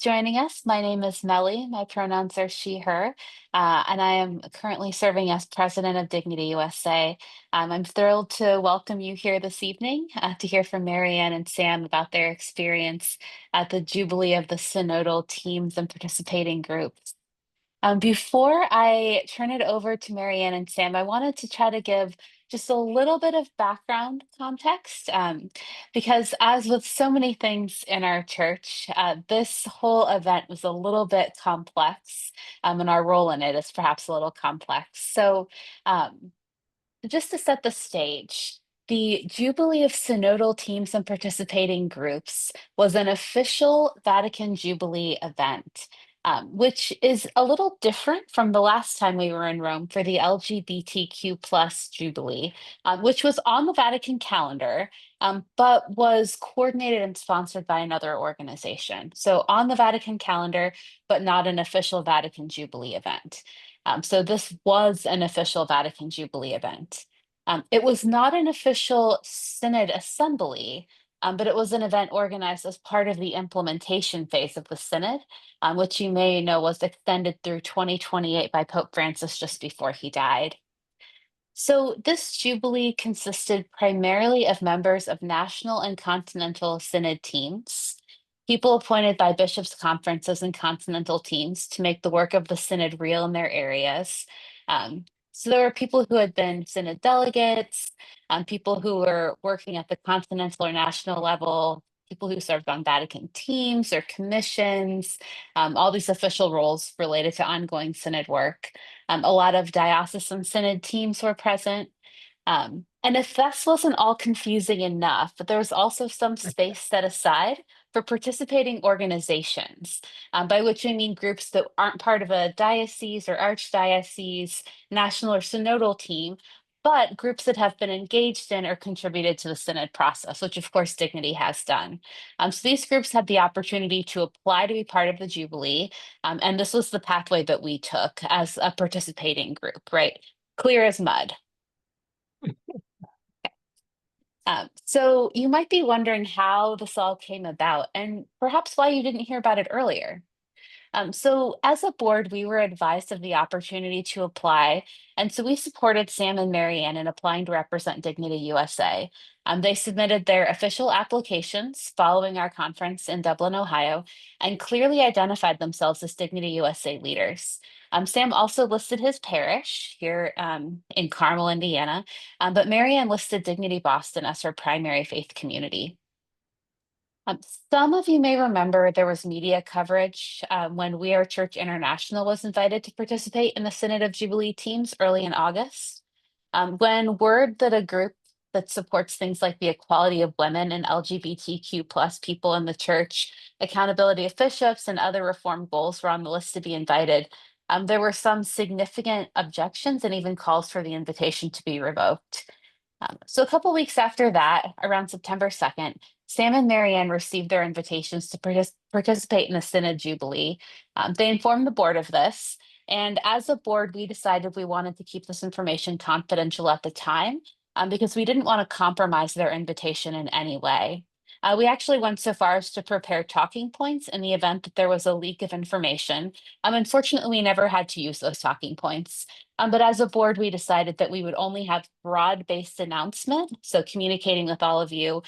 joining us. My name is Melly. My pronouns are she, her, and I am currently serving as president of Dignity USA. I'm thrilled to welcome you here this evening to hear from Marianne and Sam about their experience at the Jubilee of the Synodal teams and participating groups. Before I turn it over to Marianne and Sam, I wanted to try to give just a little bit of background context, because as with so many things in our church, this whole event was a little bit complex, and our role in it is perhaps a little complex. So, um, just to set the stage, the Jubilee of Synodal Teams and Participating Groups was an official Vatican Jubilee event, which is a little different from the last time we were in Rome for the LGBTQ plus Jubilee, which was on the Vatican calendar, but was coordinated and sponsored by another organization. So on the Vatican calendar, but not an official Vatican Jubilee event. So this was an official Vatican Jubilee event. It was not an official Synod assembly, but it was an event organized as part of the implementation phase of the Synod, which you may know was extended through 2028 by Pope Francis just before he died. So this Jubilee consisted primarily of members of national and continental Synod teams, people appointed by bishops' conferences and continental teams to make the work of the Synod real in their areas. So there were people who had been Synod delegates, people who were working at the continental or national level, people who served on Vatican teams or commissions, all these official roles related to ongoing Synod work. A lot of diocesan synod teams were present. And if this wasn't all confusing enough, but there was also some space set aside for participating organizations, by which I mean groups that aren't part of a diocese or archdiocese, national or synodal team, but groups that have been engaged in or contributed to the synod process, which of course Dignity has done. So these groups had the opportunity to apply to be part of the Jubilee, and this was the pathway that we took as a participating group, right? Clear as mud. So you might be wondering how this all came about and perhaps why you didn't hear about it earlier. So as a board, we were advised of the opportunity to apply, and so we supported Sam and Marianne in applying to represent Dignity USA. They submitted their official applications following our conference in Dublin, Ohio, and clearly identified themselves as Dignity USA leaders. Sam also listed his parish here in Carmel, Indiana, but Marianne listed Dignity Boston as her primary faith community. Um, some of you may remember there was media coverage when We Are Church International was invited to participate in the Synod of Jubilee teams early in August. When word that a group that supports things like the equality of women and LGBTQ plus people in the church, accountability of bishops, and other reform goals were on the list to be invited, there were some significant objections and even calls for the invitation to be revoked. So a couple weeks after that, around September 2nd, Sam and Marianne received their invitations to participate in the Synod Jubilee. They informed the board of this, and as a board, we decided we wanted to keep this information confidential at the time because we didn't want to compromise their invitation in any way. We actually went so far as to prepare talking points in the event that there was a leak of information. Unfortunately, we never had to use those talking points. But as a board, we decided that we would only have broad-based announcement, so communicating with all of you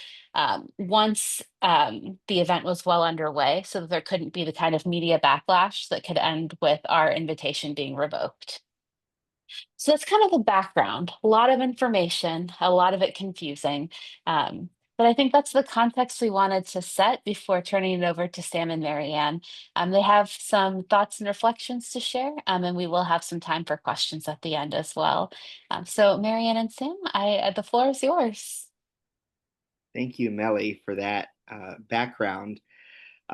once the event was well underway, so that there couldn't be the kind of media backlash that could end with our invitation being revoked. So that's kind of the background. A lot of information, a lot of it confusing. But I think that's the context we wanted to set before turning it over to Sam and Marianne. They have some thoughts and reflections to share, and we will have some time for questions at the end as well. So Marianne and Sam, the floor is yours. Thank you, Melly, for that background.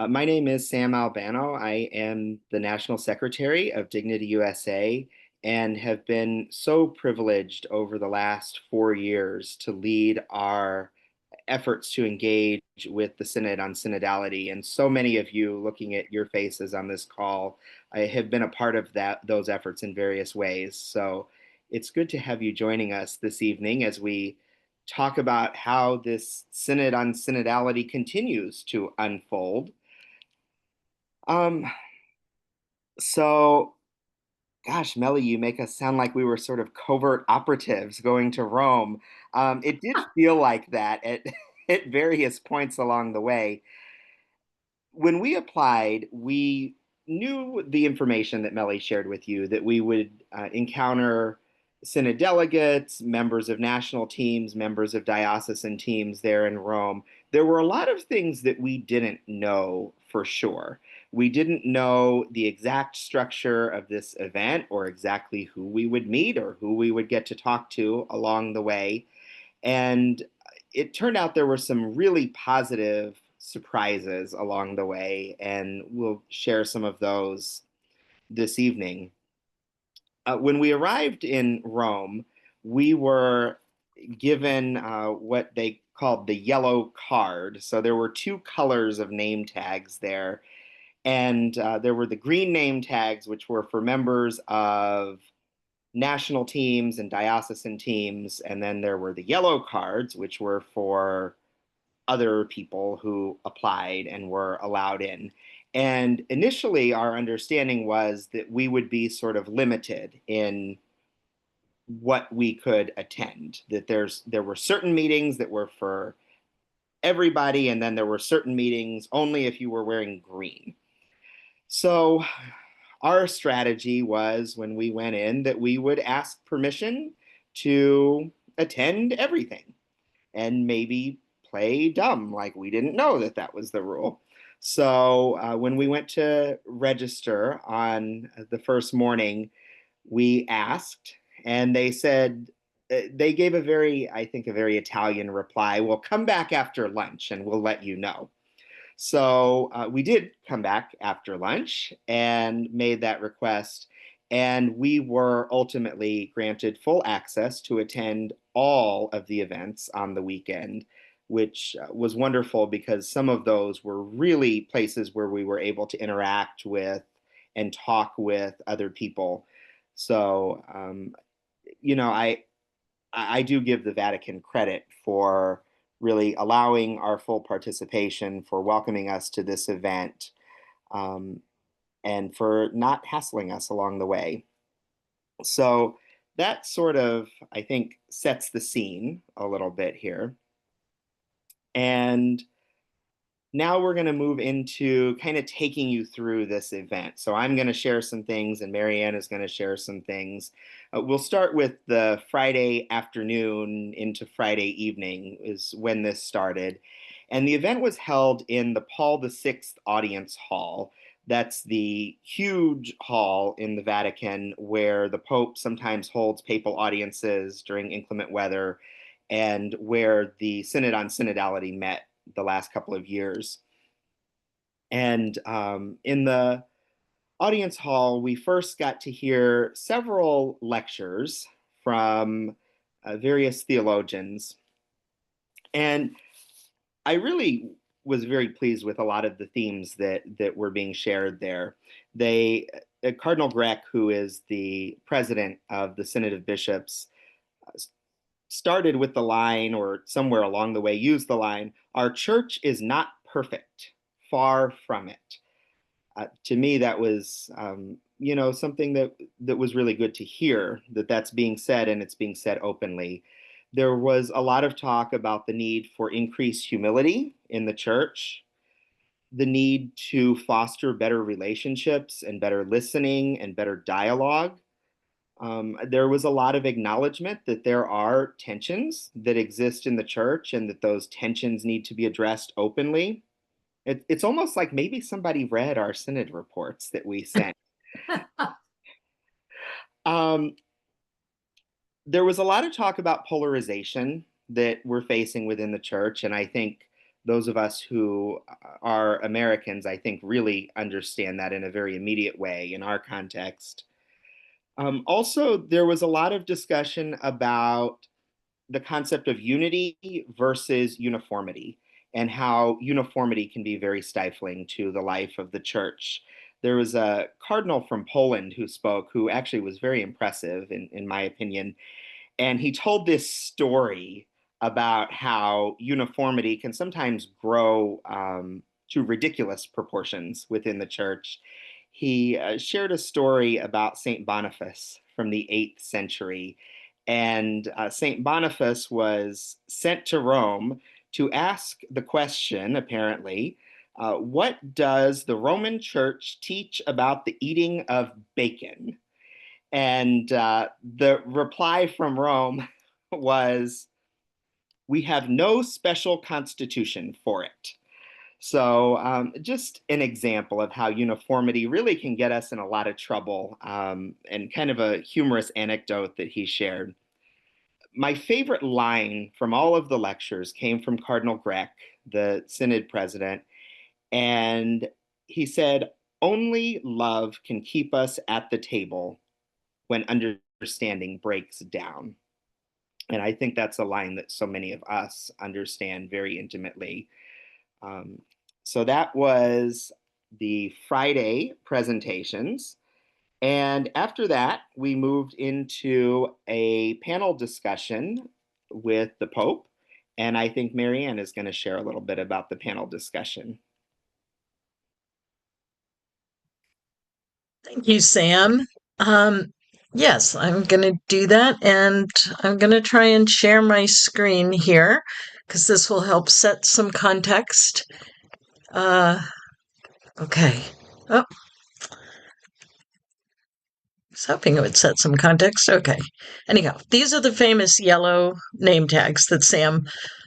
My name is Sam Albano. I am the National Secretary of Dignity USA and have been so privileged over the last 4 years to lead our efforts to engage with the Synod on synodality. And so many of you looking at your faces on this call, I have been a part of those efforts in various ways. So it's good to have you joining us this evening as we talk about how this Synod on synodality continues to unfold. Um, so Gosh, Melly, you make us sound like we were sort of covert operatives going to Rome. It did feel like that at at various points along the way. When we applied, we knew the information that Melly shared with you that we would encounter Synod delegates, members of national teams, members of diocesan teams there in Rome. There were a lot of things that we didn't know for sure. We didn't know the exact structure of this event or exactly who we would meet or who we would get to talk to along the way. And it turned out there were some really positive surprises along the way, and we'll share some of those this evening. When we arrived in Rome, we were given what they called the yellow card. So there were two colors of name tags there. And there were the green name tags, which were for members of national teams and diocesan teams. And then there were the yellow cards, which were for other people who applied and were allowed in. And initially, our understanding was that we would be sort of limited in what we could attend. That there were certain meetings that were for everybody, and then there were certain meetings only if you were wearing green. So our strategy was when we went in that we would ask permission to attend everything and maybe play dumb like we didn't know that that was the rule. So when we went to register on the first morning, we asked, and they said, they gave a very, I think, a very Italian reply. We'll come back after lunch and we'll let you know. So we did come back after lunch and made that request. And we were ultimately granted full access to attend all of the events on the weekend, which was wonderful because some of those were really places where we were able to interact with and talk with other people. So, you know, I do give the Vatican credit for really allowing our full participation, for welcoming us to this event, um, and for not hassling us along the way. So that sort of, I think, sets the scene a little bit here. And now we're going to move into kind of taking you through this event. So I'm going to share some things, and Marianne is going to share some things. We'll start with the Friday afternoon into Friday evening, is when this started. And the event was held in the Paul VI Audience Hall. That's the huge hall in the Vatican where the Pope sometimes holds papal audiences during inclement weather and where the Synod on Synodality met the last couple of years. And in the audience hall, we first got to hear several lectures from various theologians. And I really was very pleased with a lot of the themes that were being shared there. They Cardinal Grech, who is the president of the Synod of Bishops, started with the line, or somewhere along the way used the line, "Our church is not perfect, far from it." To me, that was, something that was really good to hear, that that's being said, and it's being said openly. There was a lot of talk about the need for increased humility in the church, the need to foster better relationships and better listening and better dialogue. There was a lot of acknowledgement that there are tensions that exist in the church and that those tensions need to be addressed openly. It's almost like maybe somebody read our Synod reports that we sent. Um, there was a lot of talk about polarization that we're facing within the church, and I think those of us who are Americans, I think, really understand that in a very immediate way in our context. Also, there was a lot of discussion about the concept of unity versus uniformity and how uniformity can be very stifling to the life of the church. There was a cardinal from Poland who spoke, who actually was very impressive, in my opinion. And he told this story about how uniformity can sometimes grow to ridiculous proportions within the church. He shared a story about St. Boniface from the 8th century. And St. Boniface was sent to Rome to ask the question, apparently, what does the Roman Church teach about the eating of bacon? And the reply from Rome was, we have no special constitution for it. So, just an example of how uniformity really can get us in a lot of trouble, and kind of a humorous anecdote that he shared. My favorite line from all of the lectures came from Cardinal Grech, the Synod president, and he said, only love can keep us at the table when understanding breaks down. And I think that's a line that so many of us understand very intimately. So that was the Friday presentations. And after that, we moved into a panel discussion with the Pope. And I think Marianne is going to share a little bit about the panel discussion. Thank you, Sam. Yes, I'm going to do that, and I'm going to try and share my screen here because this will help set some context. Okay. Oh, I was hoping it would set some context. Okay. Anyhow, these are the famous yellow name tags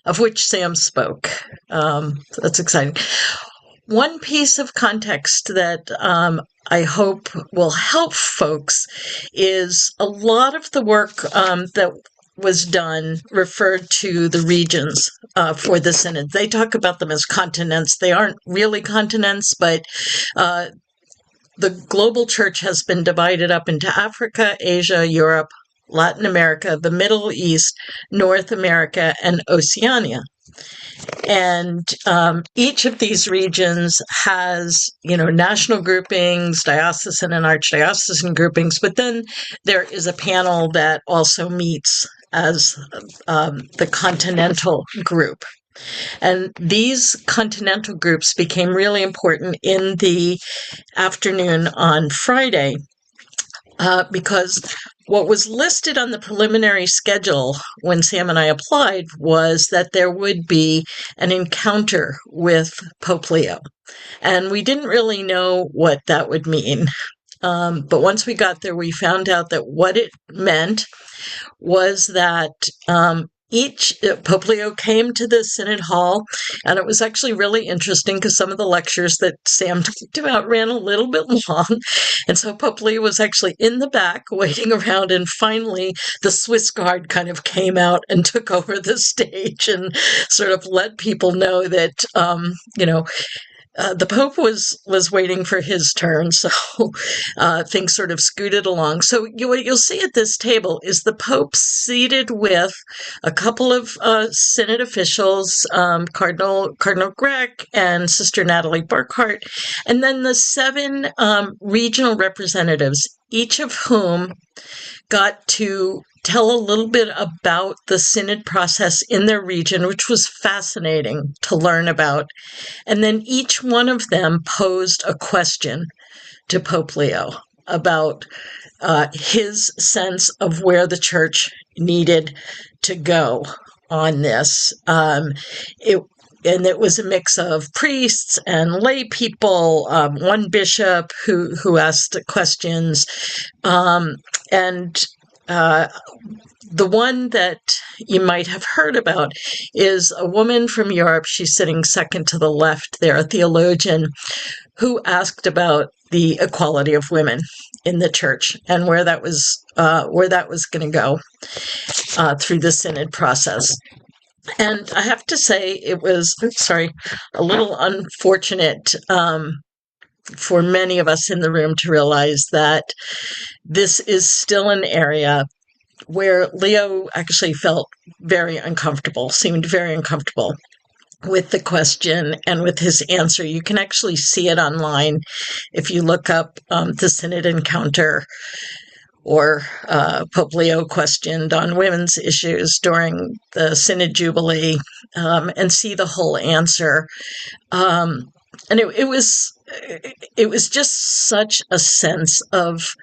of which Sam spoke. That's exciting. One piece of context that I hope will help folks is a lot of the work that was done referred to the regions for the Synod. They talk about them as continents. They aren't really continents, but the global church has been divided up into Africa, Asia, Europe, Latin America, the Middle East, North America, and Oceania. And each of these regions has, national groupings, diocesan and archdiocesan groupings, but then there is a panel that also meets as the continental group. And these continental groups became really important in the afternoon on Friday because what was listed on the preliminary schedule when Sam and I applied was that there would be an encounter with Pope Leo. And we didn't really know what that would mean. But once we got there, we found out that what it meant was that Pope Leo came to the Synod Hall, and it was actually really interesting because some of the lectures that Sam talked about ran a little bit long. And so Pope Leo was actually in the back waiting around, and finally the Swiss Guard kind of came out and took over the stage and sort of let people know that, the Pope was waiting for his turn, so things sort of scooted along. So what you'll see at this table is the Pope seated with a couple of Synod officials, Cardinal Grech and Sister Natalie Burkhart, and then the 7 regional representatives, each of whom got to tell a little bit about the Synod process in their region, which was fascinating to learn about. And then each one of them posed a question to Pope Leo about his sense of where the church needed to go on this. And it was a mix of priests and lay people, one bishop who asked questions, and the one that you might have heard about is a woman from Europe. She's sitting second to the left there, a theologian, who asked about the equality of women in the church and where that was going to go through the Synod process. And I have to say, it was, a little unfortunate for many of us in the room to realize that this is still an area where Leo actually felt very uncomfortable, seemed very uncomfortable with the question and with his answer. You can actually see it online if you look up the Synod Encounter or Pope Leo questioned on women's issues during the Synod Jubilee, and see the whole answer. And it was just such a sense of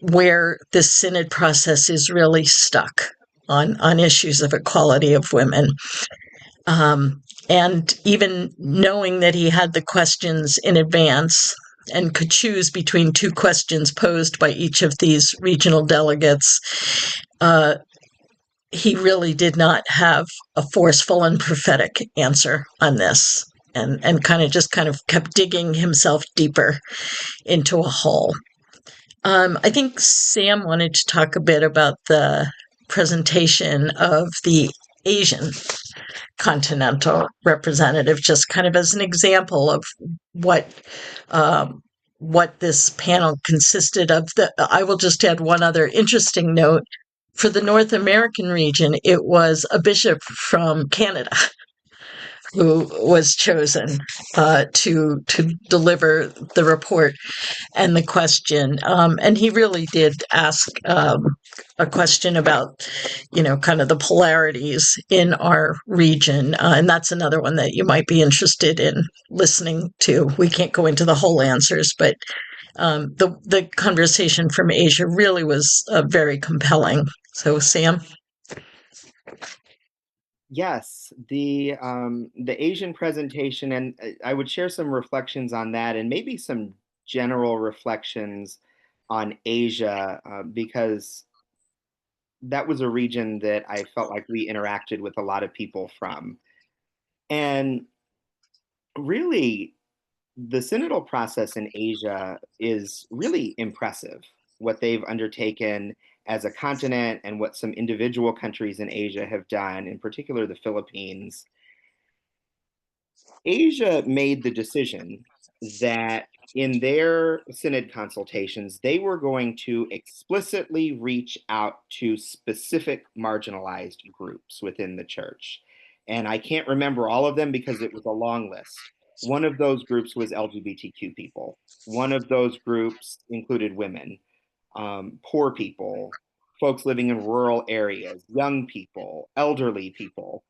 where the synod process is really stuck on issues of equality of women. And even knowing that he had the questions in advance and could choose between two questions posed by each of these regional delegates, he really did not have a forceful and prophetic answer on this, and kind of kept digging himself deeper into a hole. I think Sam wanted to talk a bit about the presentation of the Asian continental representative, just kind of as an example of what um, what this panel consisted of. I will just add one other interesting note. For the North American region, it was a bishop from Canada who was chosen to deliver the report and the question. And he really did ask a question about, kind of the polarities in our region. And that's another one that you might be interested in listening to. We can't go into the whole answers, but the conversation from Asia really was very compelling. So, Sam? Yes, the Asian presentation, and I would share some reflections on that, and maybe some general reflections on Asia, because that was a region that I felt like we interacted with a lot of people from. And really, the synodal process in Asia is really impressive, what they've undertaken as a continent and what some individual countries in Asia have done, in particular the Philippines. Asia made the decision that in their synod consultations, they were going to explicitly reach out to specific marginalized groups within the church. And I can't remember all of them because it was a long list. One of those groups was LGBTQ people. One of those groups included women, poor people, folks living in rural areas, young people, elderly people.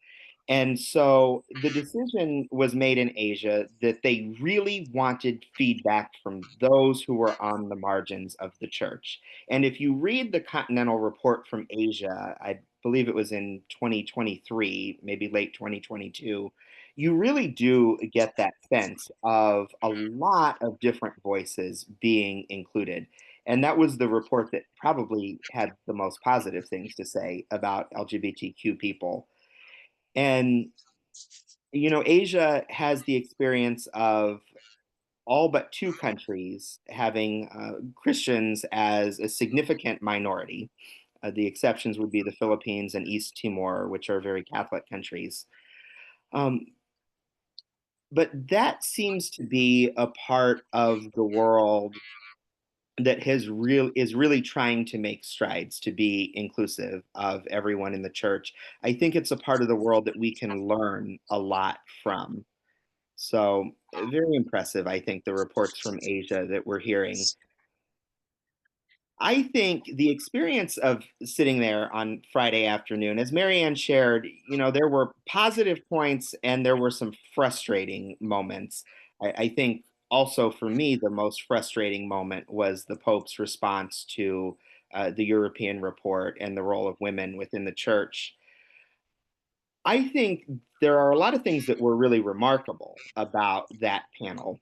And so the decision was made in Asia that they really wanted feedback from those who were on the margins of the church. And if you read the Continental Report from Asia, I believe it was in 2023, maybe late 2022, you really do get that sense of a lot of different voices being included. And that was the report that probably had the most positive things to say about LGBTQ people. And Asia has the experience of all but two countries having Christians as a significant minority. The exceptions would be the Philippines and East Timor, which are very Catholic countries. Um, but that seems to be a part of the world that is really trying to make strides to be inclusive of everyone in the church. I think it's a part of the world that we can learn a lot from. So very impressive, I think, the reports from Asia that we're hearing. I think the experience of sitting there on Friday afternoon, as Marianne shared, there were positive points and there were some frustrating moments. I think also for me, the most frustrating moment was the Pope's response to the European report and the role of women within the church. I think there are a lot of things that were really remarkable about that panel.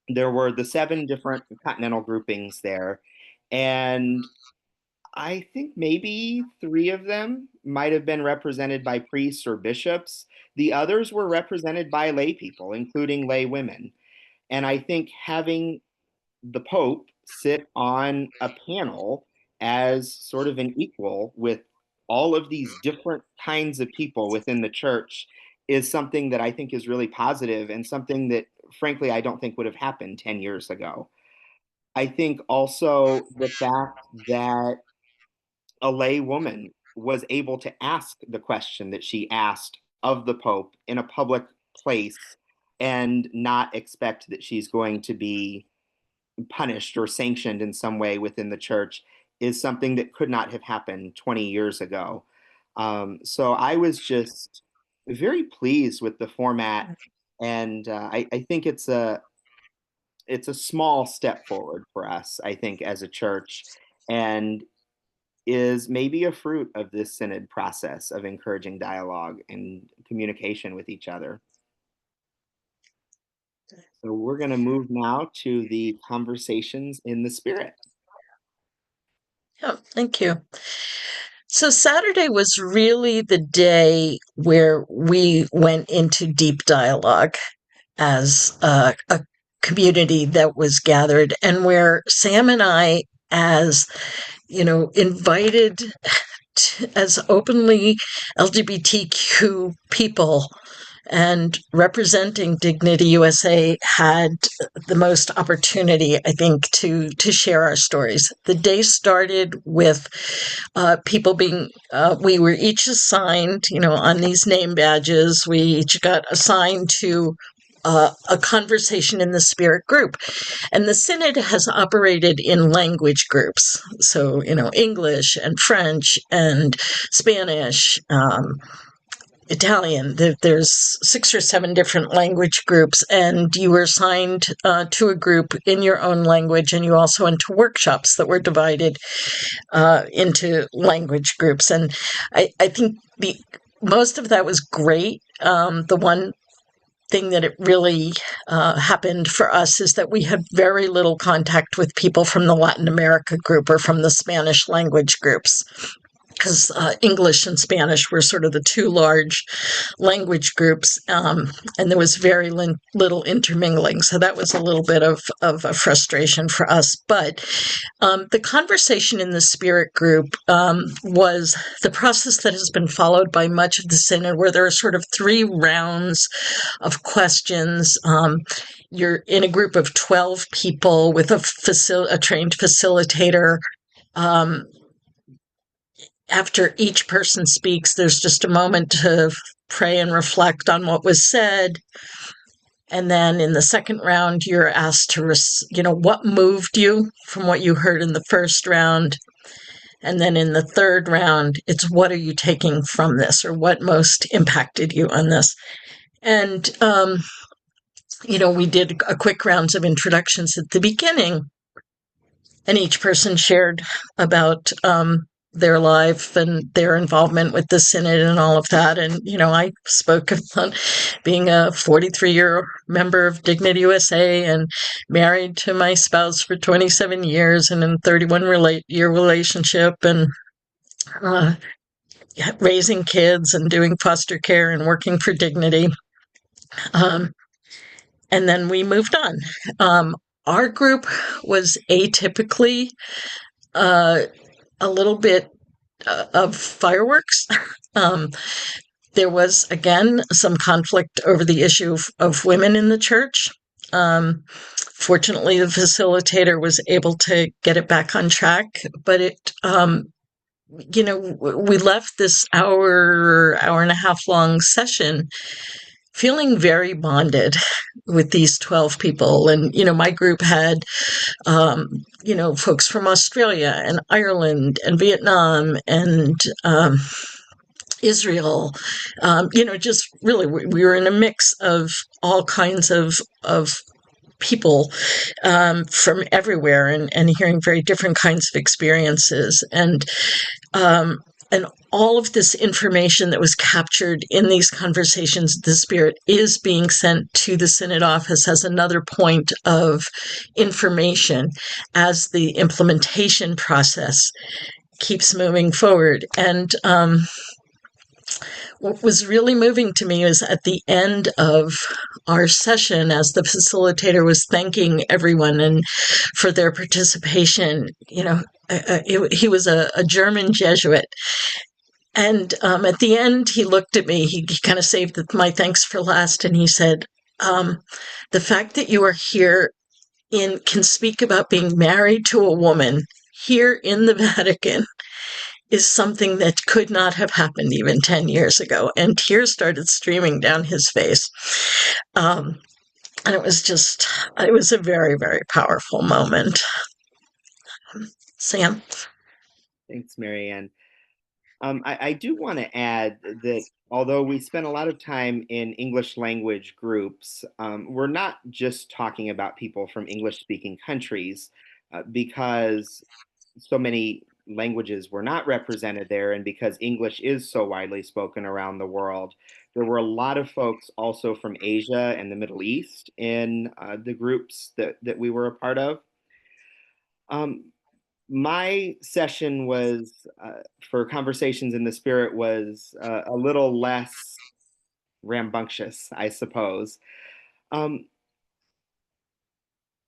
There were the seven different continental groupings there, and I think maybe three of them might have been represented by priests or bishops. The others were represented by lay people, including lay women. And I think having the Pope sit on a panel as sort of an equal with all of these different kinds of people within the church is something that I think is really positive and something that, frankly, I don't think would have happened 10 years ago. I think also the fact that a lay woman was able to ask the question that she asked of the Pope in a public place and not expect that she's going to be punished or sanctioned in some way within the church is something that could not have happened 20 years ago. So I was just very pleased with the format And I think it's a small step forward for us, I think, as a church, and is maybe a fruit of this synod process of encouraging dialogue and communication with each other. So we're going to move now to the conversations in the spirit. Yeah, thank you. So Saturday was really the day where we went into deep dialogue as a community that was gathered, and where Sam and I, as invited as openly LGBTQ people and representing Dignity USA, had the most opportunity, I think, to share our stories. The day started with people being, we were each assigned, on these name badges, we each got assigned to a conversation in the spirit group. And the Synod has operated in language groups. So, English and French and Spanish, Italian. There's 6 or 7 different language groups, and you were assigned to a group in your own language, and you also went to workshops that were divided into language groups. And I think most of that was great. The one thing that it really happened for us is that we had very little contact with people from the Latin America group or from the Spanish language groups, because English and Spanish were sort of the 2 large language groups, and there was very little intermingling. So that was a little bit of a frustration for us. But the conversation in the spirit group was the process that has been followed by much of the Synod, where there are sort of 3 rounds of questions. You're in a group of 12 people with a trained facilitator. After each person speaks, there's just a moment to pray and reflect on what was said. And then in the second round, you're asked to, what moved you from what you heard in the first round. And then in the third round, it's what are you taking from this, or what most impacted you on this? And, we did a quick rounds of introductions at the beginning, and each person shared about their life and their involvement with the Synod and all of that. And, I spoke about being a 43-year member of Dignity USA and married to my spouse for 27 years and in a 31-year relationship, and raising kids and doing foster care and working for Dignity. And then we moved on. Our group was atypically a little bit of fireworks. There was, again, some conflict over the issue of women in the church. Fortunately, the facilitator was able to get it back on track, but we left this hour and a half long session feeling very bonded with these 12 people. And, my group had, folks from Australia and Ireland and Vietnam and Israel. Just really, we were in a mix of all kinds of people from everywhere, and hearing very different kinds of experiences. And all of this information that was captured in these conversations of the Spirit is being sent to the Synod office as another point of information as the implementation process keeps moving forward. And what was really moving to me is at the end of our session, as the facilitator was thanking everyone and for their participation, he was a German Jesuit. And at the end, he looked at me, he kind of saved my thanks for last, and he said, the fact that you are here can speak about being married to a woman here in the Vatican is something that could not have happened even 10 years ago. And tears started streaming down his face. And it was a very, very powerful moment. Sam? Thanks, Marianne. I do want to add that although we spend a lot of time in English language groups, we're not just talking about people from English speaking countries because so many languages were not represented there, and because English is so widely spoken around the world. There were a lot of folks also from Asia and the Middle East in the groups that we were a part of. Um, my session was for Conversations in the Spirit was a little less rambunctious, I suppose. Um,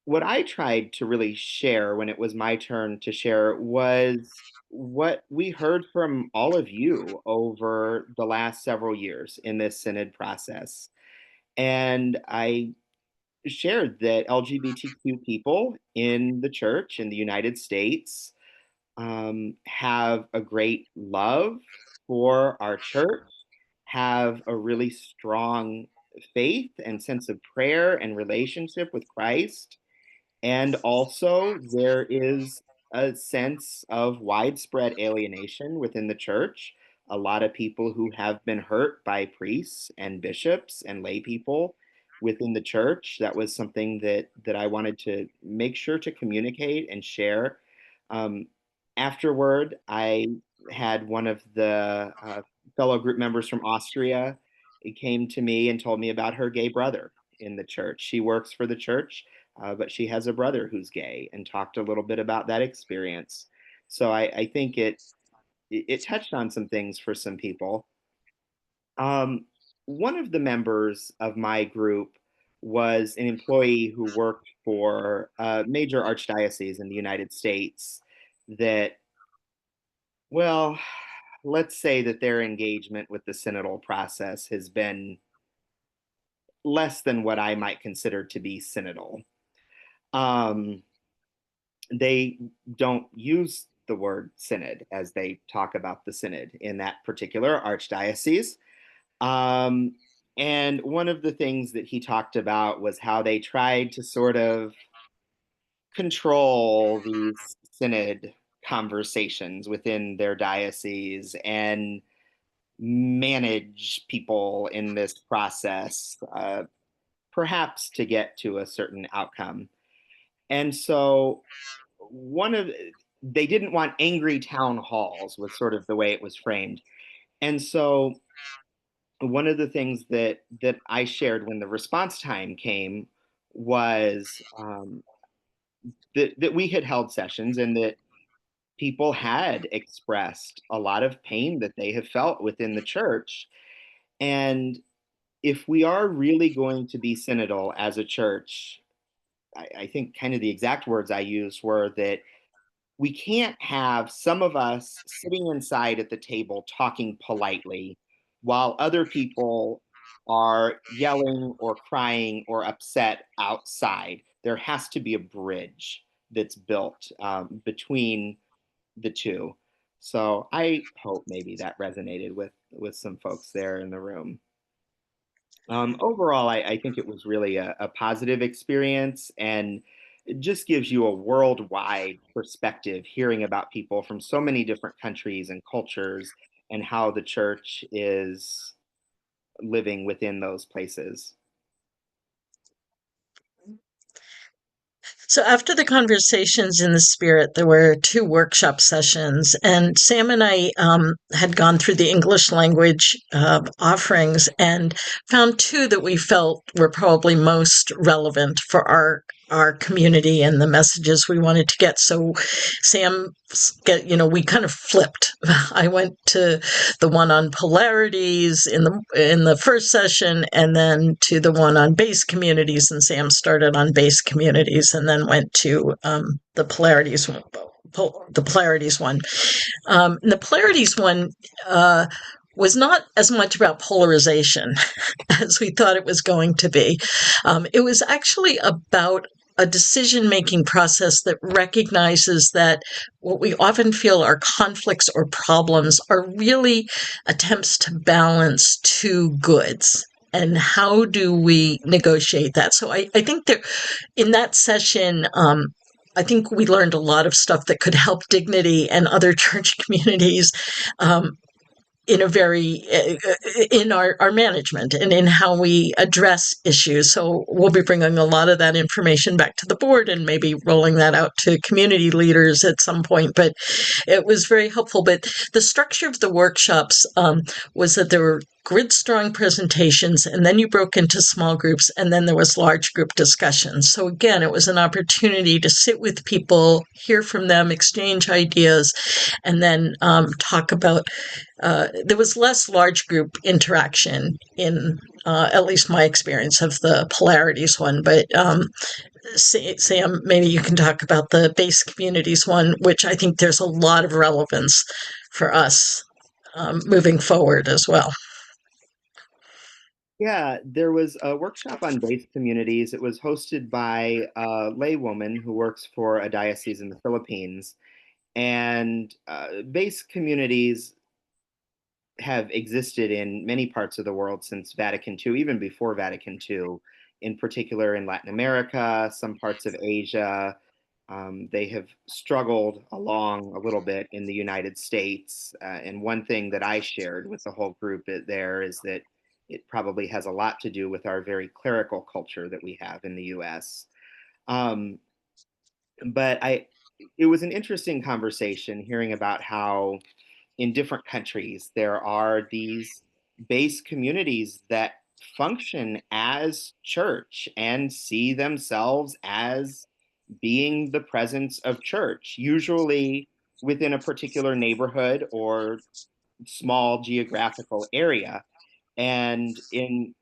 what I tried to really share when it was my turn to share was what we heard from all of you over the last several years in this synod process. And I shared that LGBTQ people in the church in the United States have a great love for our church, have a really strong faith and sense of prayer and relationship with Christ. And also, there is a sense of widespread alienation within the church. A lot of people who have been hurt by priests and bishops and lay people within the church. That was something that I wanted to make sure to communicate and share. Um, Afterward, I had one of the fellow group members from Austria. He came to me and told me about her gay brother in the church. She works for the church, but she has a brother who's gay, and talked a little bit about that experience. So I think it touched on some things for some people. Um, One of the members of my group was an employee who worked for a major archdiocese in the United States that, well, let's say that their engagement with the synodal process has been less than what I might consider to be synodal. Um, they don't use the word synod as they talk about the synod in that particular archdiocese. Um, and one of the things that he talked about was how they tried to sort of control these synod conversations within their diocese and manage people in this process, perhaps to get to a certain outcome. And so one of they didn't want angry town halls was sort of the way it was framed. And so one of the things that I shared when the response time came was that we had held sessions and that people had expressed a lot of pain that they have felt within the church. And if we are really going to be synodal as a church, I think kind of the exact words I used were that we can't have some of us sitting inside at the table talking politely while other people are yelling or crying or upset outside. There has to be a bridge that's built between the two. So I hope maybe that resonated with some folks there in the room. Overall, I think it was really a positive experience, and it just gives you a worldwide perspective hearing about people from so many different countries and cultures and how the church is living within those places. So after the Conversations in the Spirit, there were two workshop sessions, and Sam and I had gone through the English language offerings and found two that we felt were probably most relevant for our community and the messages we wanted to get. So Sam, we kind of flipped. I went to the one on polarities in the first session, and then to the one on base communities, and Sam started on base communities, and then went to the polarities one. The polarities one. The polarities one was not as much about polarization as we thought it was going to be. It was actually about a decision-making process that recognizes that what we often feel are conflicts or problems are really attempts to balance two goods. And how do we negotiate that? So I think that in that session, I think we learned a lot of stuff that could help Dignity and other church communities um, in a very in our management and in how we address issues. So we'll be bringing a lot of that information back to the board and maybe rolling that out to community leaders at some point. But it was very helpful. But the structure of the workshops was that there were grid strong presentations, and then you broke into small groups, and then there was large group discussions. So again, it was an opportunity to sit with people, hear from them, exchange ideas, and then talk about. There was less large group interaction in at least my experience of the polarities one, but Sam, maybe you can talk about the base communities one, which I think there's a lot of relevance for us moving forward as well. Yeah, there was a workshop on base communities. It was hosted by a laywoman who works for a diocese in the Philippines. And base communities have existed in many parts of the world since Vatican II, even before Vatican II, in particular in Latin America, some parts of Asia. They have struggled along a little bit in the United States. And one thing that I shared with the whole group there is that it probably has a lot to do with our very clerical culture that we have in the US. Um, but it was an interesting conversation hearing about how in different countries there are these base communities that function as church and see themselves as being the presence of church, usually within a particular neighborhood or small geographical area. And in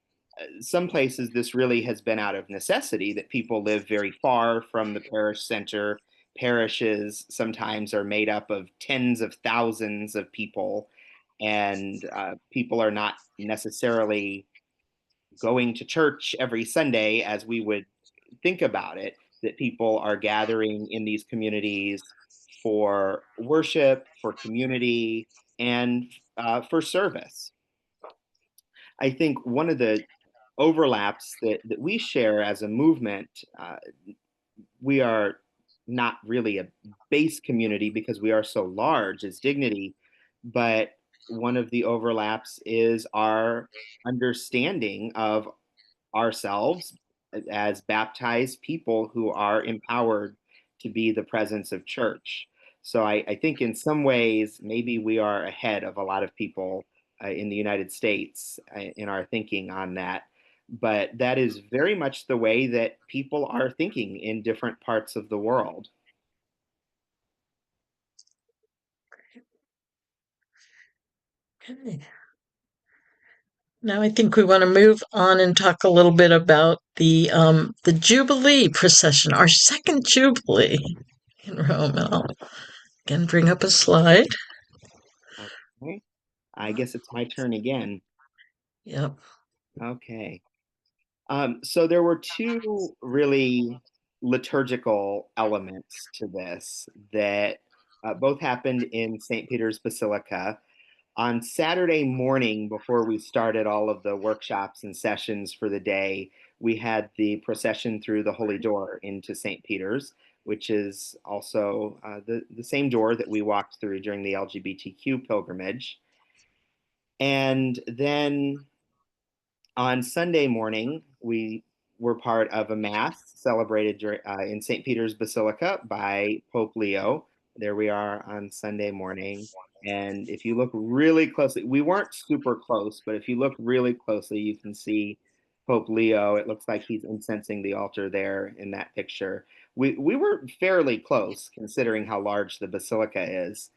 some places, this really has been out of necessity that people live very far from the parish center. Parishes sometimes are made up of tens of thousands of people, and people are not necessarily going to church every Sunday as we would think about it, that people are gathering in these communities for worship, for community, and for service. I think one of the overlaps that we share as a movement, we are not really a base community because we are so large as Dignity, but one of the overlaps is our understanding of ourselves as baptized people who are empowered to be the presence of church. So I think in some ways, maybe we are ahead of a lot of people in the United States in our thinking on that. But that is very much the way that people are thinking in different parts of the world. Okay. Now I think we want to move on and talk a little bit about the Jubilee procession, our second Jubilee in Rome. And I'll again bring up a slide. Okay. I guess it's my turn again. Yep. Okay. So there were two really liturgical elements to this that both happened in St. Peter's Basilica. On Saturday morning, before we started all of the workshops and sessions for the day, we had the procession through the Holy Door into St. Peter's, which is also the same door that we walked through during the LGBTQ pilgrimage. And then on Sunday morning, we were part of a mass celebrated in St. Peter's Basilica by Pope Leo. There we are on Sunday morning. And if you look really closely, we weren't super close, but if you look really closely, you can see Pope Leo. It looks like he's incensing the altar there in that picture. We were fairly close considering how large the basilica is.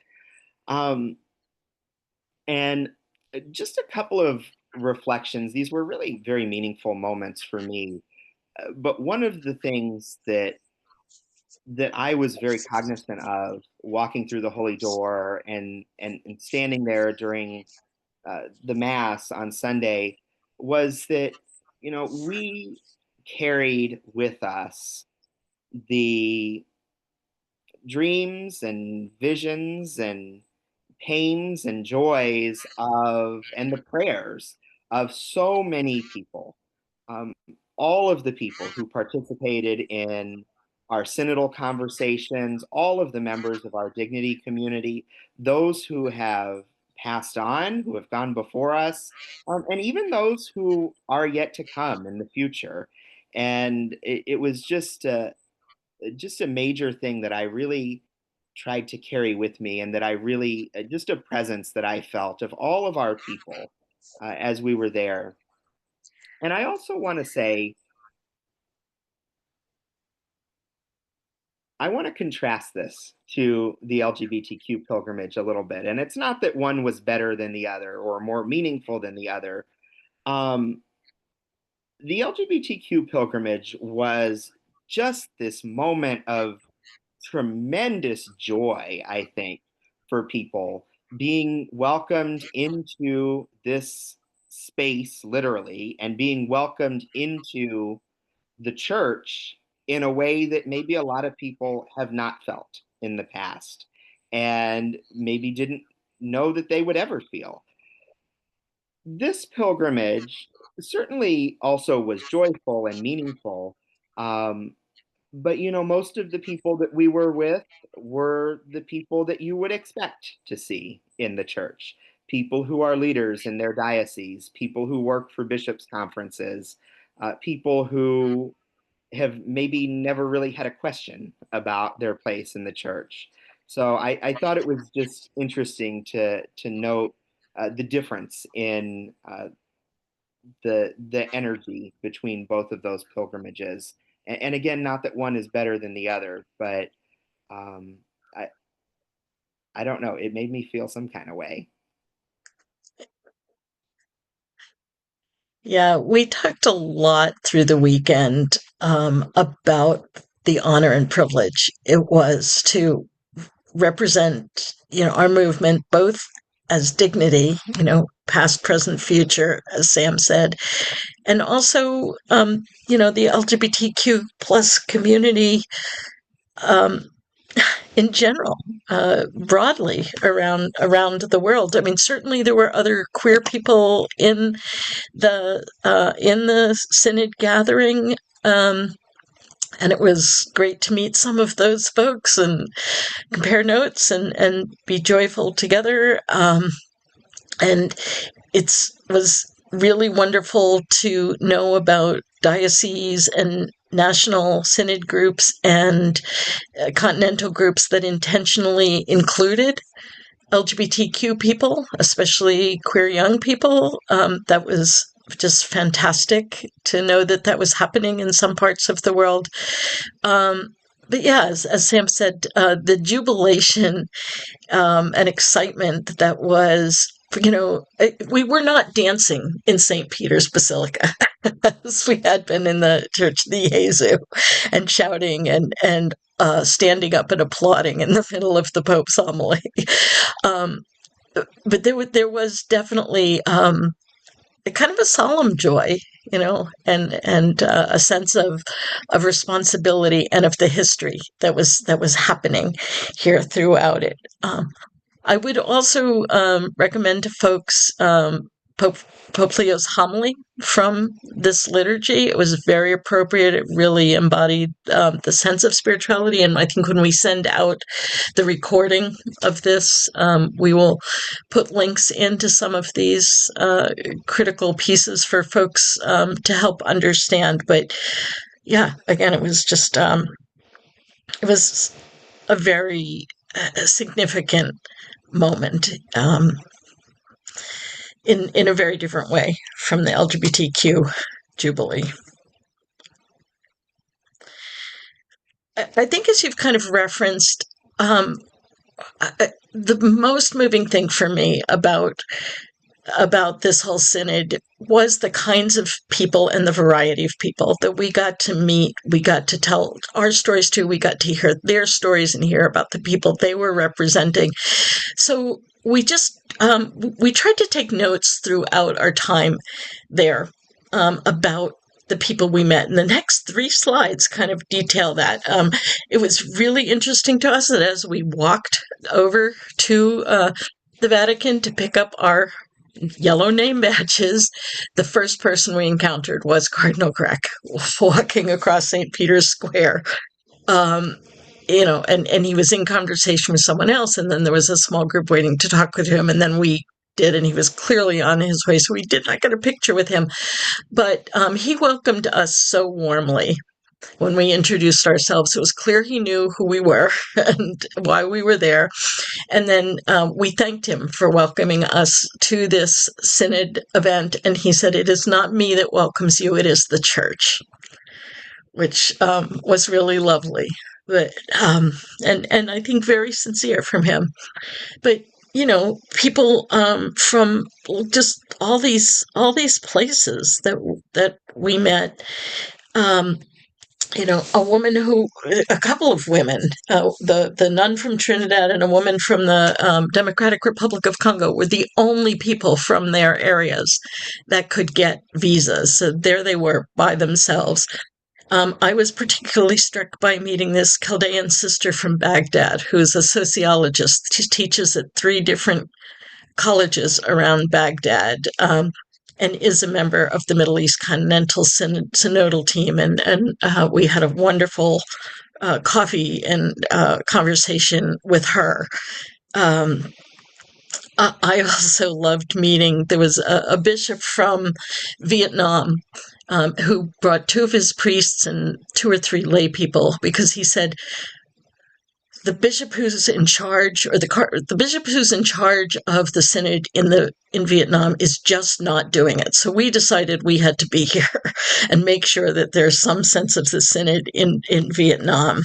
Um, and just a couple of reflections. These were really very meaningful moments for me. But one of the things that I was very cognizant of walking through the Holy Door and standing there during the Mass on Sunday was that we carried with us the dreams and visions and pains and joys of and the prayers of so many people, um, all of the people who participated in our synodal conversations, all of the members of our Dignity community, those who have passed on, who have gone before us, and even those who are yet to come in the future. And it was just a major thing that I really tried to carry with me, and that I really, just a presence that I felt of all of our people as we were there. And I also want to say, I want to contrast this to the LGBTQ pilgrimage a little bit. And it's not that one was better than the other or more meaningful than the other. Um, the LGBTQ pilgrimage was just this moment of tremendous joy, I think, for people being welcomed into this space, literally, and being welcomed into the church in a way that maybe a lot of people have not felt in the past and maybe didn't know that they would ever feel. This pilgrimage certainly also was joyful and meaningful. Um, but most of the people that we were with were the people that you would expect to see in the church. People who are leaders in their diocese, people who work for bishops' conferences, people who have maybe never really had a question about their place in the church. So I thought it was just interesting to note the difference in the energy between both of those pilgrimages. And again, not that one is better than the other, but um, I I don't know. It made me feel some kind of way. Yeah, we talked a lot through the weekend about the honor and privilege it was to represent, our movement both as dignity, past, present, future, as Sam said, and also, the LGBTQ plus community um, in general, broadly around the world. I mean, certainly there were other queer people in the synod gathering. And it was great to meet some of those folks and compare notes and be joyful together. And it was really wonderful to know about dioceses and national synod groups and continental groups that intentionally included LGBTQ people, especially queer young people. That was just fantastic to know that that was happening in some parts of the world. But yeah, as Sam said, the jubilation and excitement that was, we were not dancing in St. Peter's Basilica as we had been in the Church the Jesu and shouting and standing up and applauding in the middle of the Pope's homily. Um, but there was definitely kind of a solemn joy, and a sense of responsibility and of the history that was happening here throughout it. I would also recommend to folks Pope Leo's homily from this liturgy. It was very appropriate. It really embodied the sense of spirituality. And I think when we send out the recording of this, we will put links into some of these critical pieces for folks to help understand. But yeah, again, it was just, it was a very significant moment in a very different way from the LGBTQ Jubilee. I think, as you've kind of referenced, the most moving thing for me about this whole synod was the kinds of people and the variety of people that we got to meet. We got to tell our stories to. We got to hear their stories and hear about the people they were representing. So we just we tried to take notes throughout our time there about the people we met. And the next 3 slides kind of detail that. It was really interesting to us that as we walked over to the Vatican to pick up our yellow name badges, the first person we encountered was Cardinal Crack walking across St. Peter's Square. um, and he was in conversation with someone else, and then there was a small group waiting to talk with him, and then we did, and he was clearly on his way, so we did not get a picture with him. But he welcomed us so warmly when we introduced ourselves. It was clear he knew who we were and why we were there. And then we thanked him for welcoming us to this synod event. And he said, "It is not me that welcomes you, it is the church," which was really lovely. But and I think very sincere from him. But people from just all these places that we met. Um, a couple of women, the nun from Trinidad and a woman from the Democratic Republic of Congo were the only people from their areas that could get visas. So there they were by themselves. I was particularly struck by meeting this Chaldean sister from Baghdad, who's a sociologist. She teaches at 3 different colleges around Baghdad, and is a member of the Middle East Continental Synodal team. And we had a wonderful coffee and conversation with her. I also loved meeting, there was a bishop from Vietnam who brought 2 of his priests and 2 or 3 lay people, because he said, the bishop who's in charge, or the bishop who's in charge of the synod in Vietnam is just not doing it. So we decided we had to be here and make sure that there's some sense of the synod in Vietnam.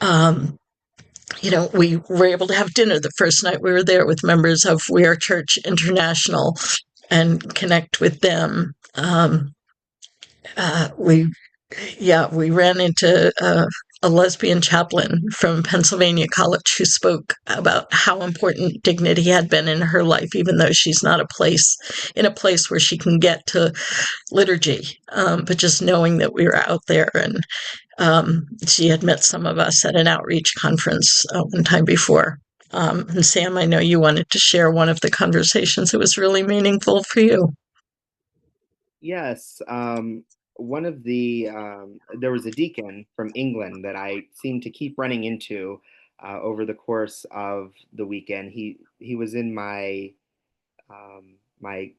We were able to have dinner the first night we were there with members of We Are Church International and connect with them. We ran into a lesbian chaplain from Pennsylvania College who spoke about how important dignity had been in her life, even though she's not in a place where she can get to liturgy. But just knowing that we were out there, and she had met some of us at an outreach conference one time before. And Sam, I know you wanted to share one of the conversations that was really meaningful for you. Yes. One of the there was a deacon from England that I seemed to keep running into over the course of the weekend. He was in my my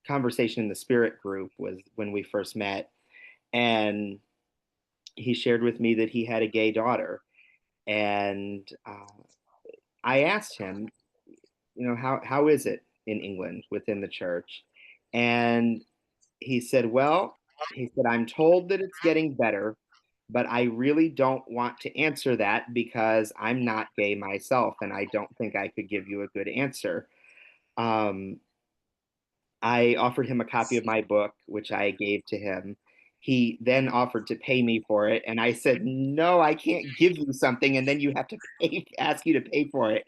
conversation in the spirit group was when we first met, and he shared with me that he had a gay daughter, and I asked him, how is it in England within the church, and he said, I'm told that it's getting better, but I really don't want to answer that because I'm not gay myself, and I don't think I could give you a good answer. I offered him a copy of my book, which I gave to him. He then offered to pay me for it, and I said, no, I can't give you something, and then you have to ask you to pay for it.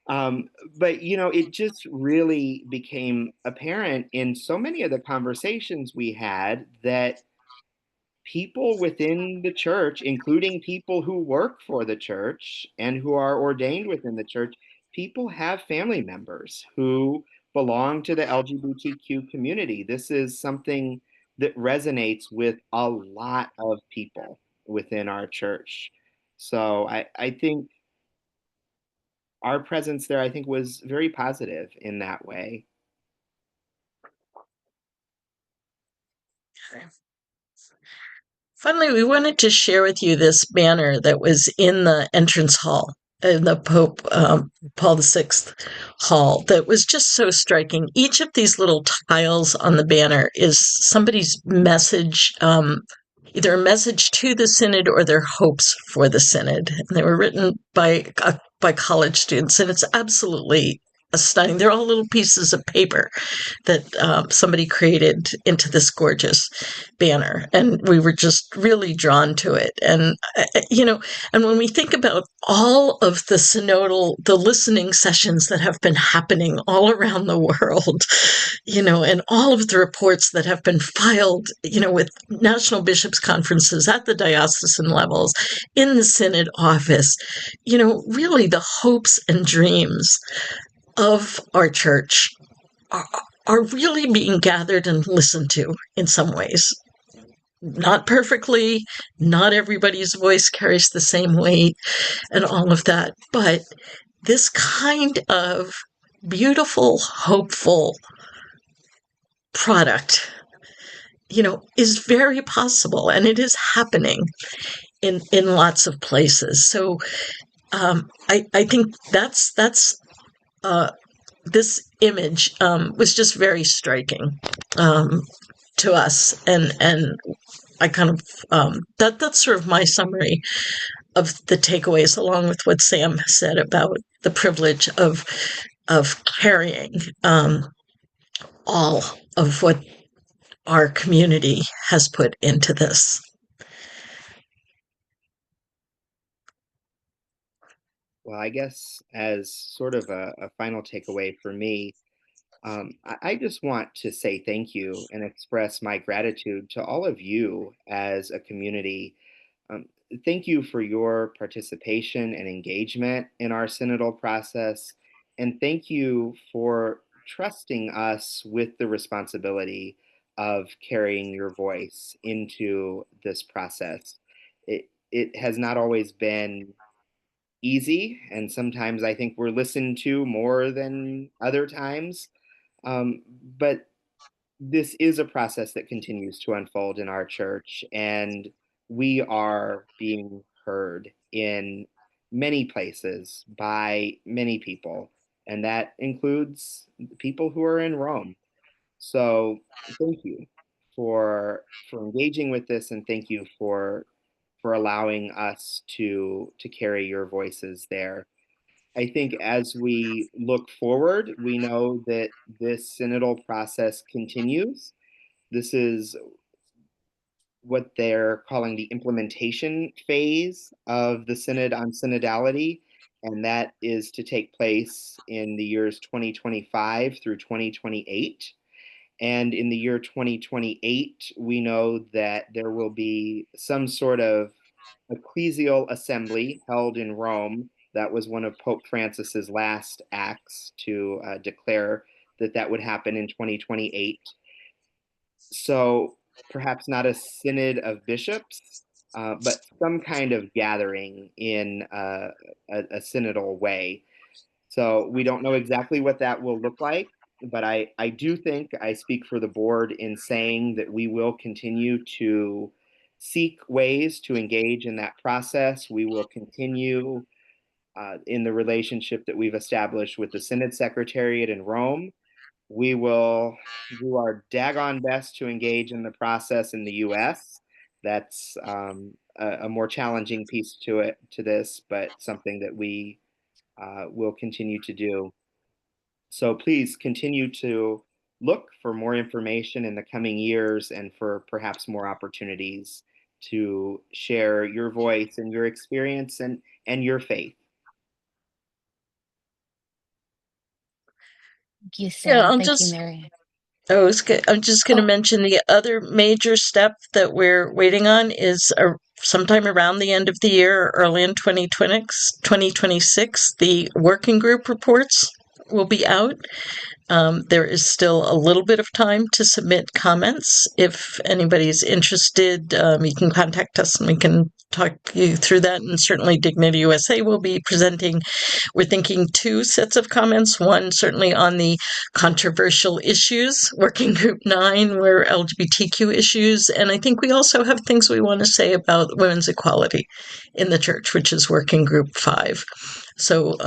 But it just really became apparent in so many of the conversations we had that people within the church, including people who work for the church and who are ordained within the church, people have family members who belong to the LGBTQ community. This is something that resonates with a lot of people within our church. So I think our presence there, I think, was very positive in that way. Finally, we wanted to share with you this banner that was in the entrance hall, in the Pope Paul VI hall, that was just so striking. Each of these little tiles on the banner is somebody's message, either a message to the synod or their hopes for the synod. And they were written by college students, and it's absolutely stunning. They're all little pieces of paper that somebody created into this gorgeous banner, and we were just really drawn to it. And and when we think about all of the listening sessions that have been happening all around the world, and all of the reports that have been filed, with national bishops' conferences at the diocesan levels, in the synod office, really the hopes and dreams of our church are really being gathered and listened to in some ways. not perfectly, not everybody's voice carries the same weight and all of that, but this kind of beautiful, hopeful product, is very possible, and it is happening in lots of places. So I think that's this image was just very striking to us, and I kind of that's sort of my summary of the takeaways, along with what Sam said about the privilege of carrying all of what our community has put into this. Well, I guess as sort of a final takeaway for me, I just want to say thank you and express my gratitude to all of you as a community. Um, Thank you for your participation and engagement in our synodal process. And thank you for trusting us with the responsibility of carrying your voice into this process. It has not always been easy, and sometimes I think we're listened to more than other times. But this is a process that continues to unfold in our church, and we are being heard in many places by many people, and that includes people who are in Rome. So thank you for engaging with this, and thank you for allowing us to carry your voices there. I think as we look forward, we know that this synodal process continues. This is what they're calling the implementation phase of the Synod on Synodality, and that is to take place in the years 2025 through 2028. And in the year 2028, we know that there will be some sort of ecclesial assembly held in Rome. That was one of Pope Francis's last acts to declare that that would happen in 2028. So perhaps not a synod of bishops, but some kind of gathering in a synodal way. So we don't know exactly what that will look like, but I do think I speak for the board in saying that we will continue to seek ways to engage in that process. We will continue in the relationship that we've established with the Synod Secretariat in Rome. We will do our daggone best to engage in the process in the US. That's a more challenging piece to it, to this, but something that we will continue to do. So please continue to look for more information in the coming years and for perhaps more opportunities to share your voice and your experience and your faith. Thank you, Yeah, Sam. Thank you, Marianne. I'm just going to Oh, mention the other major step that we're waiting on is sometime around the end of the year, or early in 2026, the working group reports will be out. There is still a little bit of time to submit comments. If anybody's interested, you can contact us and we can talk you through that. And certainly Dignity USA will be presenting, we're thinking, two sets of comments. One certainly on the controversial issues, Working Group 9, where LGBTQ issues. And I think we also have things we want to say about women's equality in the church, which is Working Group 5. So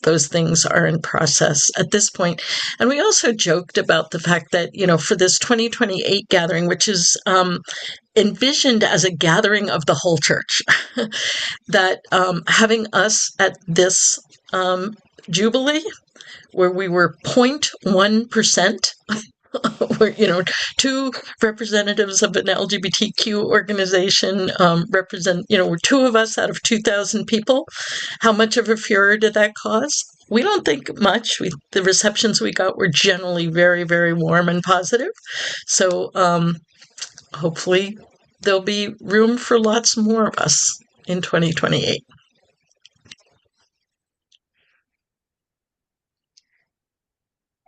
those things are in process at this point. And we also joked about the fact that, for this 2028 gathering, which is envisioned as a gathering of the whole church, that having us at this Jubilee, where we were 0.1%, where, two representatives of an LGBTQ organization represent, we're two of us out of 2,000 people. How much of a furor did that cause? We don't think much. The receptions we got were generally very, very warm and positive. So hopefully there'll be room for lots more of us in 2028.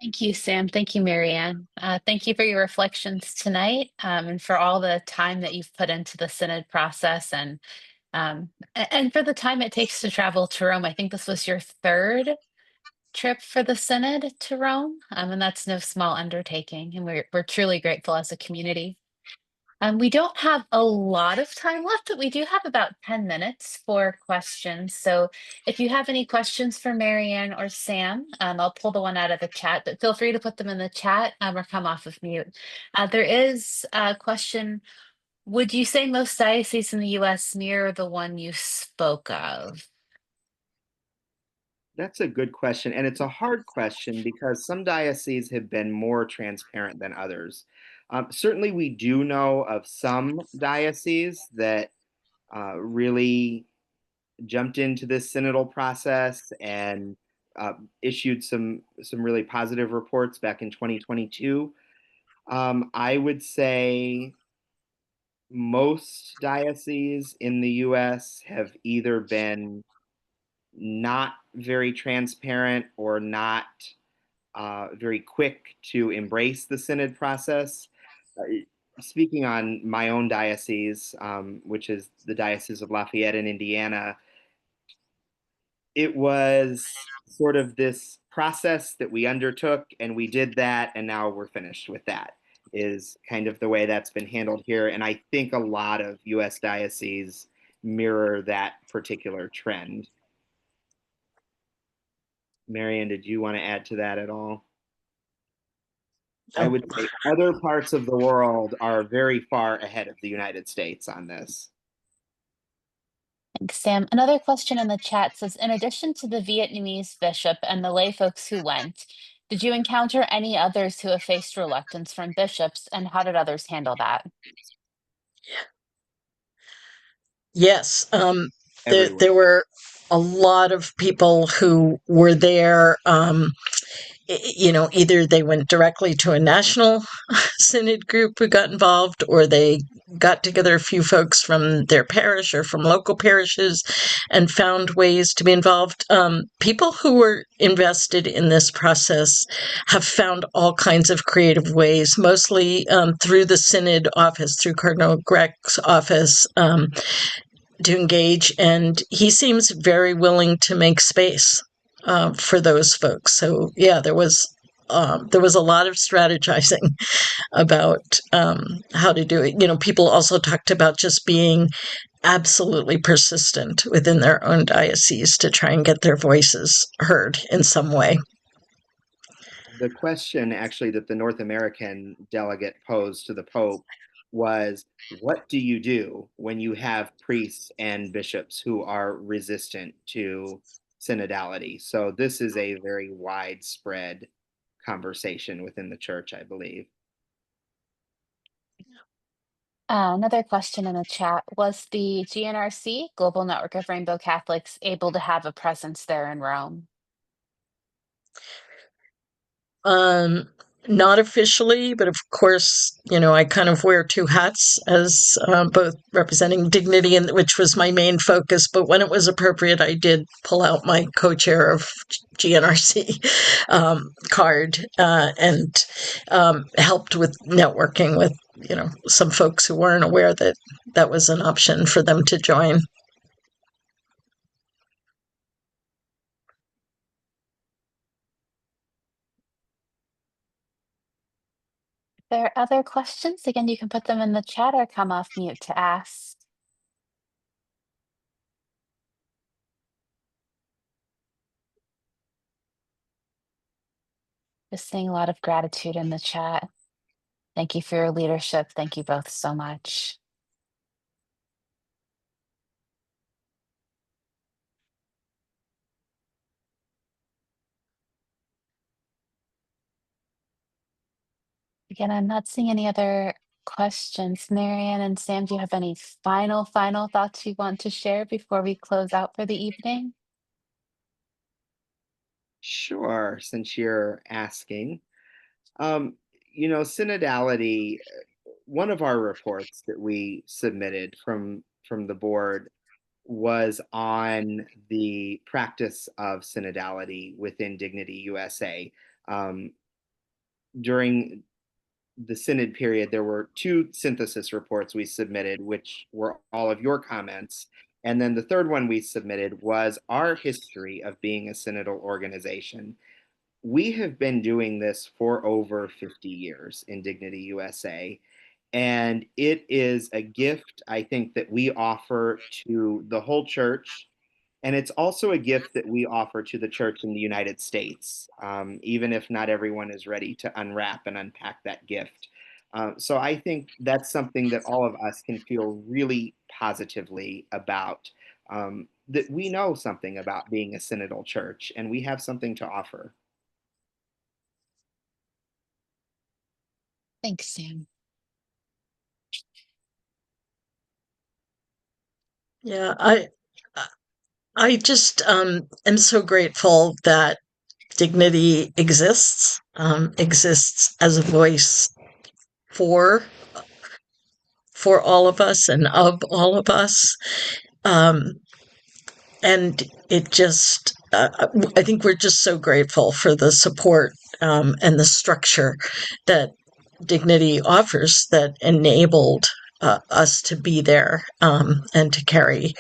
Thank you, Sam. Thank you, Marianne. Thank you for your reflections tonight, and for all the time that you've put into the Synod process, and for the time it takes to travel to Rome. I think this was your third trip for the Synod to Rome, and that's no small undertaking. And we're truly grateful as a community. We don't have a lot of time left, but we do have about 10 minutes for questions. So if you have any questions for Marianne or Sam, I'll pull the one out of the chat, but feel free to put them in the chat, or come off of mute. There is a question. Would you say most dioceses in the US mirror the one you spoke of? That's a good question, and it's a hard question because some dioceses have been more transparent than others. Certainly, we do know of some dioceses that really jumped into this synodal process and uh, issued some really positive reports back in 2022. I would say most dioceses in the U.S. have either been not very transparent or not very quick to embrace the synod process. Uh, Speaking on my own diocese, which is the Diocese of Lafayette in Indiana, it was sort of this process that we undertook and we did that and now we're finished with that is kind of the way that's been handled here. And I think a lot of US dioceses mirror that particular trend. Marianne, did you want to add to that at all? I No. would say other parts of the world are very far ahead of the United States on this. Thanks, Sam. Another question in the chat says, in addition to the Vietnamese bishop and the lay folks who went, did you encounter any others who have faced reluctance from bishops, and how did others handle that? Yes, Everywhere. there were a lot of people who were there. Either they went directly to a national synod group who got involved, or they got together a few folks from their parish or from local parishes and found ways to be involved. People who were invested in this process have found all kinds of creative ways, mostly through the synod office, through Cardinal Greck's office. To engage, and he seems very willing to make space for those folks. So yeah, there was a lot of strategizing about how to do it. People also talked about just being absolutely persistent within their own diocese to try and get their voices heard in some way. The question actually that the North American delegate posed to the Pope was, what do you do when you have priests and bishops who are resistant to synodality? So this is a very widespread conversation within the church, I believe. Another question in the chat, was the GNRC, Global Network of Rainbow Catholics, able to have a presence there in Rome? Um, Not officially, but of course, I kind of wear two hats as both representing Dignity, and which was my main focus. But when it was appropriate, I did pull out my co-chair of GNRC card and helped with networking with some folks who weren't aware that that was an option for them to join. If there are other questions, again, you can put them in the chat or come off mute to ask. Just seeing a lot of gratitude in the chat. Thank you for your leadership. Thank you both so much. Again, I'm not seeing any other questions. Marianne and Sam, do you have any final thoughts you want to share before we close out for the evening? Sure, since you're asking. Um, synodality, one of our reports that we submitted from the board was on the practice of synodality within Dignity USA. during the Synod period, there were 2 synthesis reports we submitted, which were all of your comments. And then the third one we submitted was our history of being a synodal organization. We have been doing this for over 50 years in Dignity USA. And it is a gift, I think, that we offer to the whole church. And it's also a gift that we offer to the church in the United States, even if not everyone is ready to unwrap and unpack that gift. So I think that's something that all of us can feel really positively about, that we know something about being a synodal church and we have something to offer. Thanks, Sam. Yeah, I just am so grateful that Dignity exists as a voice for for all of us and of all of us. Um, and it just, I think we're just so grateful for the support and the structure that Dignity offers that enabled us to be there and to carry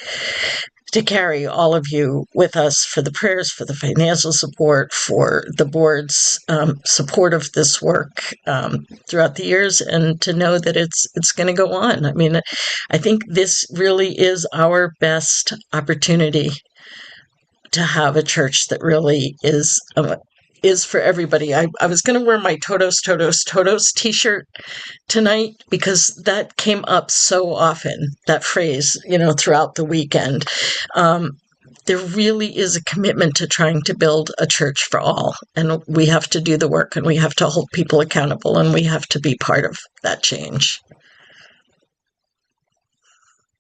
all of you with us for the prayers, for the financial support, for the board's support of this work throughout the years, and to know that it's going to go on. I mean, I think this really is our best opportunity to have a church that really is for everybody. I was going to wear my Todos, Todos, Todos t-shirt tonight because that came up so often, that phrase, throughout the weekend. There really is a commitment to trying to build a church for all. And we have to do the work and we have to hold people accountable and we have to be part of that change.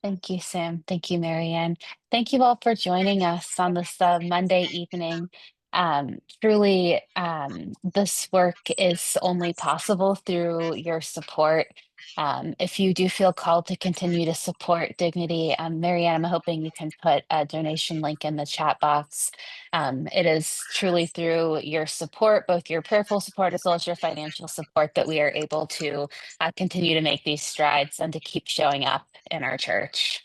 Thank you, Sam. Thank you, Marianne. Thank you all for joining us on this Monday evening. Truly, this work is only possible through your support. If you do feel called to continue to support Dignity, Marianne, I'm hoping you can put a donation link in the chat box. It is truly through your support, both your prayerful support as well as your financial support, that we are able to continue to make these strides and to keep showing up in our church.